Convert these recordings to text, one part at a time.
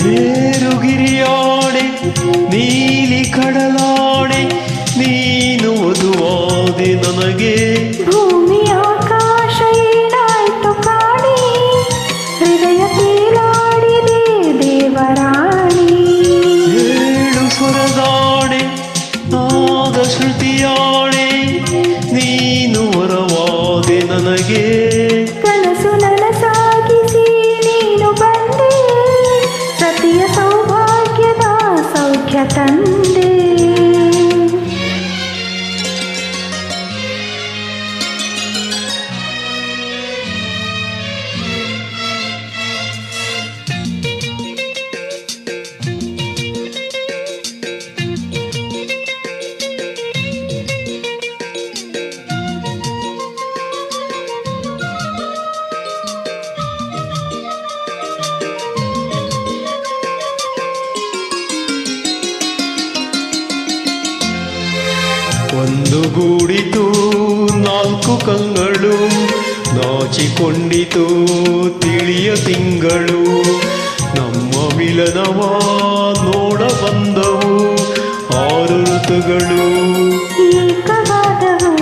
ಮೇರುಗಿರಿಯಾಣೆ ನೀಲಿ ಕಡಲಾಣೆ ನೀನು ವಧುವಾದೆ ನನಗೆ. ಭೂಮಿ ಆಕಾಶ ಏನಾಯ್ತು ಕಾಣಿ, ಹೃದಯ ತೇಲಾಡಿದೆ ದೇವರಾಣಿ. ಏಳು ಸ್ವರದಾಣೆ ನಾದ ಶ್ರುತಿಯಾಣೆ ನೀನು ವರವಾದೆ ನನಗೆ. ಕನಸು ನನಸಾಗಿಸಿ ನೀನು ಬಂದೆ, ಸತಿಯ ಸೌಭಾಗ್ಯದ ಸೌಖ್ಯ ತಂದೆ. ಒಂದು ಗೂಡಿತು ನಾಲ್ಕು ಕಂಗಳು, ನಾಚಿಕೊಂಡಿತು ತಿಳಿಯ ತಿಂಗಳು. ನಮ್ಮ ಮಿಲನವ ನೋಡ ಬಂದವು ಆರು ಋತುಗಳು. ಏಕವಾದವು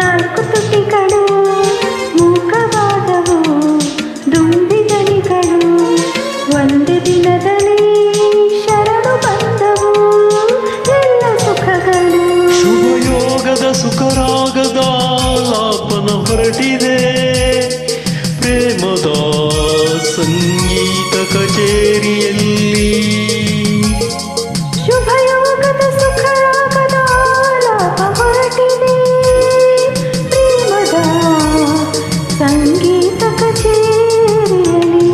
ನಾಲ್ಕು ತುಟಿಗಳು, ಮೂಕವಾದವು ದುಂಬಿದನಿಗಳು. ಒಂದು ದಿನದಲ್ಲಿ ಶರಣು ಬಂದವು ಎಲ್ಲ ಸುಖಗಳು. ಶುಭಯೋಗದ ಸುಖರಾಗದ ಲಾಪನ ಹೊರಟಿದೆ, ಪ್ರೇಮದ ಸಂಗೀತ ಕಚೇರಿಯಲ್ಲಿ. ಶುಭಯೋಗದ ಸುಖರಾಗದ ಲಾಪ ಹೊರಟಿದೆ, ಪ್ರೇಮದ ಸಂಗೀತ ಕಚೇರಿಯಲ್ಲಿ.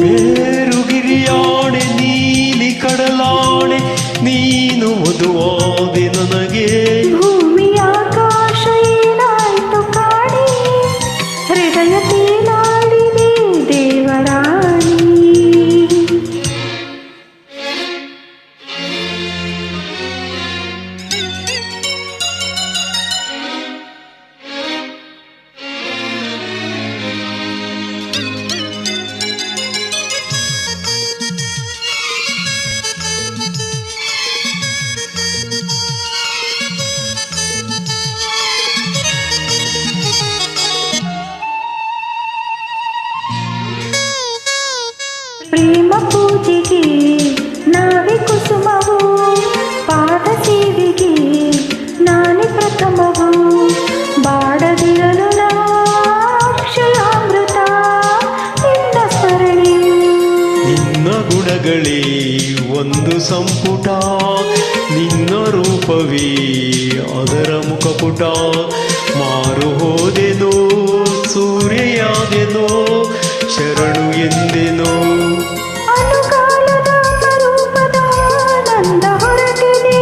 ಮೇರುಗಿರಿಯಾಣೆ ನೀಲಿ ಕಡಲಾಣೆ ನೀನು ವಧುವಾದೆ ನನಗೆ. ಭೂಮಿ ಆಕಾಶ ಏನಾಯ್ತು ಕಾಣಿ, ಹೃದಯ ತೇಲಾಡಿದೆ ದೇವರಾಣಿ. ಪ್ರೇಮ ಪೂಜೆಗೆ ನಾವೇ ಕುಸುಮವು, ಪಾದ ಸೇವೆಗೆ ನಾನೇ ಪ್ರಥಮವು. ಬಾಡದಿರಲು ಅಕ್ಷಯಾಮೃತ ನಿನ್ನ ಸ್ಮರಣೆ. ನಿನ್ನ ಗುಣಗಳೇ ಒಂದು ಸಂಪುಟ, ನಿನ್ನ ರೂಪವೇ ಅದರ ಮುಖಪುಟ. ಮಾರು ಹೋದೆನೋ ಸೂರ್ಯಯಾದೆನೋ ಶರಣು ಎಂದೆನೋ. ಅನುಕಾಲದ ಸ್ವರೂಪದ ನಂದ ಹೊರಟಿದೆ,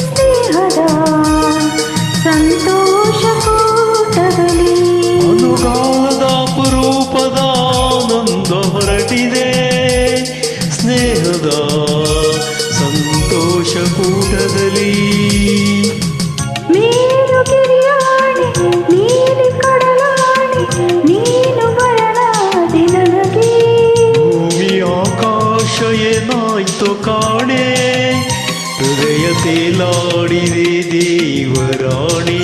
ಸ್ನೇಹದ ಸಂತೋಷ ಕೂಟದಲ್ಲಿ. ಅನುಗಾಲದ ಅಪರೂಪದ ನಂದ ಹೊರಟಿದೆ, ಸ್ನೇಹದ ಸಂತೋಷ ಕೂಟದಲ್ಲಿ. ಮೇರುಗಿರಿಯಾಣೆ ನೀಲಿ ಕಡಲಾಣೆ ನೀನು ವರನಾದೆ ನನಗೆ. ಭೂಮಿ ಆಕಾಶ ಏನಾಯ್ತು ಕಾಣೆ, ಹೃದಯ ತೇಲಾಡಿದೆ ದೇವರಾಣಿ.